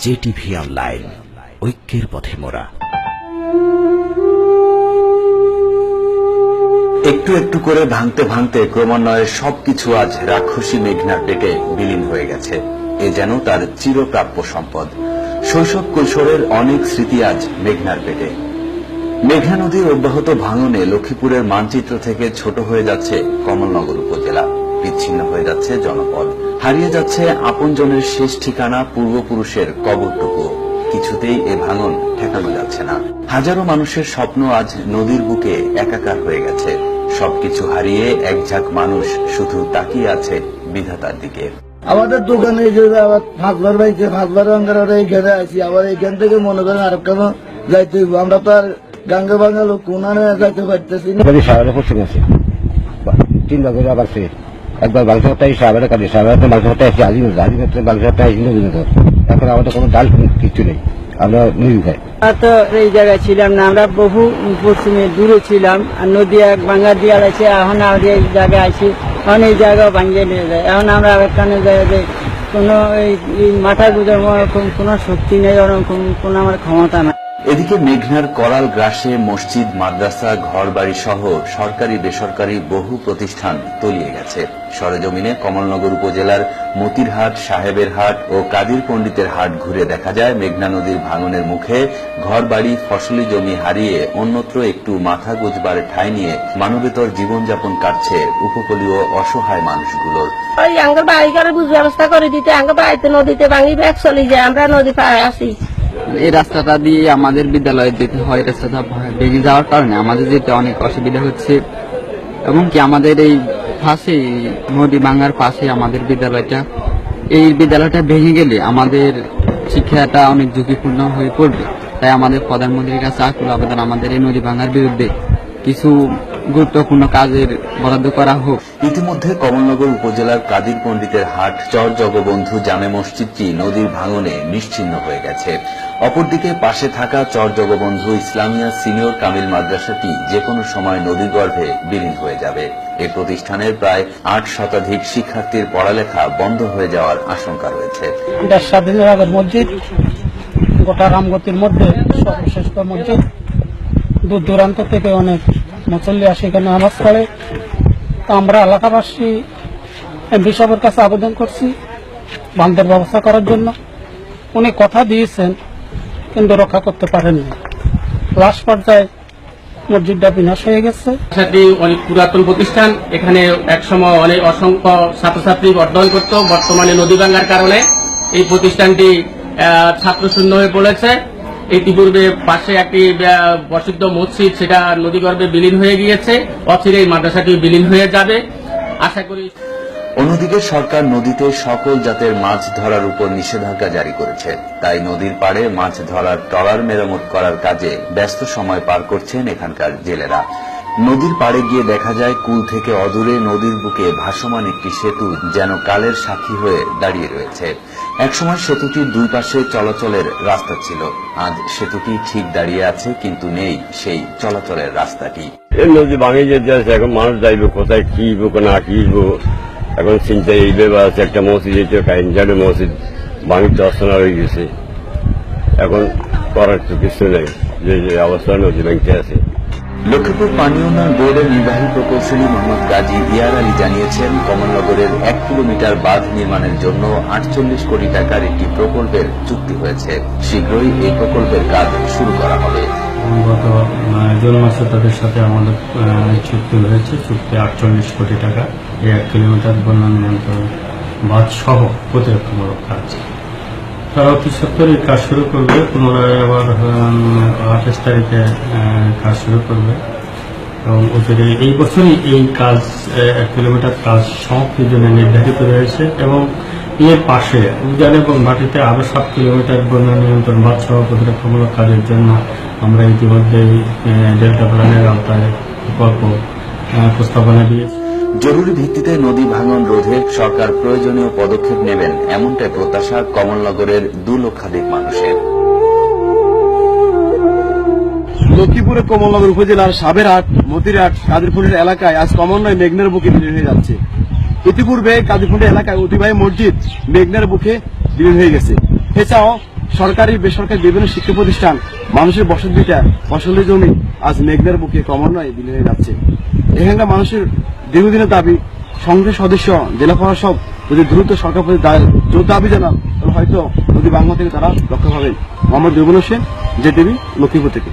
JTV online, ঐক্যের পথে মোরা। একটু একটু করে ভাঙতে ভাঙতে ক্রমান্বয়ে সবকিছু আজ রাক্ষসী মেঘনার পেটে বিলীন হয়ে গেছে। এ যেন তার চিরপ্রাপ্য সম্পদ। শৈশব কৈশোরের অনেক স্মৃতি আজ মেঘনার পেটে। মেঘনা নদীর অব্যাহত ভাঙনে লক্ষ্মীপুরের মানচিত্র থেকে ছোট হয়ে যাচ্ছে কমলনগর উপজেলা, বিচ্ছিন্ন হয়ে যাচ্ছে জনপদ, হারিয়ে যাচ্ছে আপনজনের শেষ ঠিকানা, পূর্বপুরুষের কবরটুকু। কিছুতেই এ ভাঙন ঠেকানো যাচ্ছে না। হাজারো মানুষের স্বপ্ন আজ নদীর বুকে একাকার হয়ে গেছে। সবকিছু হারিয়ে এক ঝাঁক মানুষ শুধু তাকিয়ে আছে বিধাতার দিকে। আমাদের দোকানে ফাঁকবার বাইছে, ফাঁকবার এখানে আছি, আবার এখান থেকে মনে করেন আর কেন যাইতে হইব। আমরা তো আর গাঙ্গে ভাঙা লোক কোনানে যাইতে পারতেছি না। তিন ভাগ আবার একবার মাংস হত্যায় সাহাবারা কাটে, সাহাবারা মাংস হত্যায় আসছে আজিমত, আজিমত মাংস হত্যায় আসছিল। এখন আমাদের কোনো ডাল কিছু নেই, আমরা নিয়ে খাই। তো এই জায়গায় ছিলাম না, আমরা বহু পশ্চিমে দূরে ছিলাম। আর নদী এক ভাঙ্গা দিয়ে আছে, এখন আর এই জায়গায় আছি, এখন এই জায়গা ভাঙ্গিয়ে নিয়ে যায়। এখন আমরা এখানে যাই যে কোনো এই মাথা গুজার কোনো শক্তি নেই, ওরকম কোনো আমার ক্ষমতা নাই। এদিকে মেঘনার করাল গ্রাসে মসজিদ, মাদ্রাসা, ঘরবাড়ি সহ সরকারি বেসরকারি বহু প্রতিষ্ঠান তলিয়ে গেছে। সরেজমিনে কমলনগর উপজেলার মতিরহাট, সাহেবের হাট ও কাদির পণ্ডিতের হাট ঘুরে দেখা যায় মেঘনা নদীর ভাঙনের মুখে ঘরবাড়ি, ফসলি জমি হারিয়ে অন্যত্র একটু মাথা গোজবার ঠাঁই নিয়ে মানবেতর জীবনযাপন কাটছে উপকূলীয় অসহায় মানুষগুলোর। ওই আঙ্গ বাড়িঘরের ব্যবস্থা করে দিতে, আঙ্গ বাড়িতে নদীতে ভাঙি ব্যাগ চলে যায়, আমরা নদী পাড়ে আসি। এই রাস্তাটা দিয়ে আমাদের বিদ্যালয়ে যেতে হয়, রাস্তাটা ভেঙে যাওয়ার কারণে আমাদের যেতে অনেক অসুবিধা হচ্ছে। এবং কি আমাদের এই পাশে নদী ভাঙার পাশে আমাদের বিদ্যালয়টা, এই বিদ্যালয়টা ভেঙে গেলে আমাদের শিক্ষাটা অনেক ঝুঁকিপূর্ণ হয়ে পড়বে। তাই আমাদের প্রধানমন্ত্রীর কাছে আকুল আবেদন, আমাদের এই নদী ভাঙার বিরুদ্ধে কিছু গুরুত্বপূর্ণ কাজের বরাদ্দ করা হোক। ইতিমধ্যে কমলনগর উপজেলার কাদির পণ্ডিতের হাট, চর জগবন্ধু জামে মসজিদটি নদীর ভাঙনে নিশ্চিহ্ন হয়ে গেছে। অপরদিকে পাশে থাকা চর জগবন্ধু ইসলামিয়া সিনিয়র কামিল মাদ্রাসাটি যে কোনো সময় নদীর গর্ভে বিলীন হয়ে যাবে। এই প্রতিষ্ঠানের প্রায় 8 শতাধিক শিক্ষার্থীর পড়ালেখা বন্ধ হয়ে যাওয়ার আশঙ্কা রয়েছে। স্বাধীনতার মসজিদ গোটা রামগতির মধ্যে সর্বশ্রেষ্ঠ মসজিদ। দূর দূরান্ত থেকে অনেক মুসল্লি আসে এখানে নামাজ পড়ে। আমরা এলাকাবাসী এমপি সাহেবের কাছে আবেদন করছি বাঁধের ব্যবস্থা করার জন্য। উনি কথা দিয়েছেন কিন্তু রক্ষা করতে পারেননি। লাস্ট পর্যায়ে মসজিদটা বিনাশ হয়ে গেছে। এটি অনেক পুরাতন প্রতিষ্ঠান, এখানে একসময় অনেক অসংখ্য ছাত্রছাত্রী অধ্যয়ন করত। বর্তমানে নদী ভাঙার কারণে এই প্রতিষ্ঠানটি ছাত্রশূন্য হয়ে পড়েছে। ইতিপূর্বে পাশে একটি প্রসিদ্ধ মসজিদ, সেটা নদীগর্ভে বিলীন হয়ে গিয়েছে। অচিরেই মাদ্রাসাটি বিলীন হয়ে যাবে আশা করি। অন্যদিকে সরকার নদীতে সকল জাতের মাছ ধরার উপর নিষেধাজ্ঞা জারি করেছে। তাই নদীর পাড়ে মাছ ধরার ট্রলার মেরামত করার কাজে ব্যস্ত সময় পার করছেন এখানকার জেলেরা। নদীর পাড়ে গিয়ে দেখা যায় কুল থেকে অদূরে নদীর বুকে ভাসমান একটি সেতু যেন কালের সাক্ষী হয়ে দাঁড়িয়ে রয়েছে। একসময় সেতুটির দুই পাশে চলাচলের রাস্তা ছিল, আজ সেতুটি ঠিক দাঁড়িয়ে আছে, কিন্তু নেই সেই চলাচলের রাস্তাটি। নদী ভাঙে যেতে আছে, এখন মানুষ যাইবে কোথায়, কি না কি এখন চিন্তা এই ব্যাপার আছে। একটা মসজিদ কাইনজানে মসজিদ ভাঙি 10 হয়ে গেছে, এখন করার তো কিছু নেই, যে অবস্থা নদী ভাঙতে আছে। লক্ষ্মীপুর পানি উন্নয়ন বোর্ডের নির্বাহী প্রকৌশলী মোহাম্মদ গাজী ইয়ার আলী জানিয়েছেন, কমলনগরের 1 কিলোমিটার বাঁধ নির্মাণের জন্য 48 কোটি টাকার একটি প্রকল্পের চুক্তি হয়েছে। শীঘ্রই এই প্রকল্পের কাজ শুরু করা হবে। গত জুন মাসে তাদের সাথে আমাদের চুক্তি হয়েছে, চুক্তি 48 কোটি টাকা, এই 1 কিলোমিটার বন্যা নিয়ন্ত্রণ বাঁধ সহ প্রতিরক্ষামূলক কাজ। তারা অতি সত্তরই কাজ শুরু করবে, পুনরায় আবার 28 তারিখে কাজ শুরু করবে এবং এই বছরই এই কাজ 1 কিলোমিটার কাজ সমাপ্তির জন্য নির্ধারিত রয়েছে। এবং এর পাশে উজান এবং মাটিতে আরো 7 কিলোমিটার বন্যা নিয়ন্ত্রণ বাঁধ সহ প্রতিরক্ষামূলক কাজের জন্য আমরা ইতিমধ্যেই ডেল্টা প্ল্যানের আওতায় প্রকল্প প্রস্তাবনা দিয়েছি। জরুরি ভিত্তিতে নদী ভাঙন রোধে সরকার প্রয়োজনীয় পদক্ষেপ নেবেন, এমনটাই প্রত্যাশা কমলনগরের 2 লক্ষাধিক মানুষের। লক্ষ্মীপুরের কমলনগর উপজেলার সাবেরহাট, মতিরহাট, কাদিরপুরের এলাকায় আজ ক্রমান্বয়ে মেঘনার বুকে বিলীন হয়ে যাচ্ছে। ইতিপূর্বে কাদিরপুরের এলাকায় অতিবাহী মসজিদ মেঘনার বুকে বিলীন হয়ে গেছে। এছাড়াও সরকারি বেসরকারি বিভিন্ন শিক্ষা প্রতিষ্ঠান, মানুষের বসতভিটা, ফসলের জমি আজ মেঘনার বুকে ক্রমান্বয়ে বিলীন হয়ে যাচ্ছে। এখানকার মানুষের দীর্ঘদিনের দাবি, সংসদ সদস্য, জেলা প্রশাসক যদি দ্রুত সরকার প্রতি জোর দাবি জানান, তাহলে হয়তো নদী ভাঙন থেকে তারা রক্ষা পাবেন। মোহাম্মদ জুবুল হোসেন, জেটিভি, লক্ষ্মীপুর থেকে।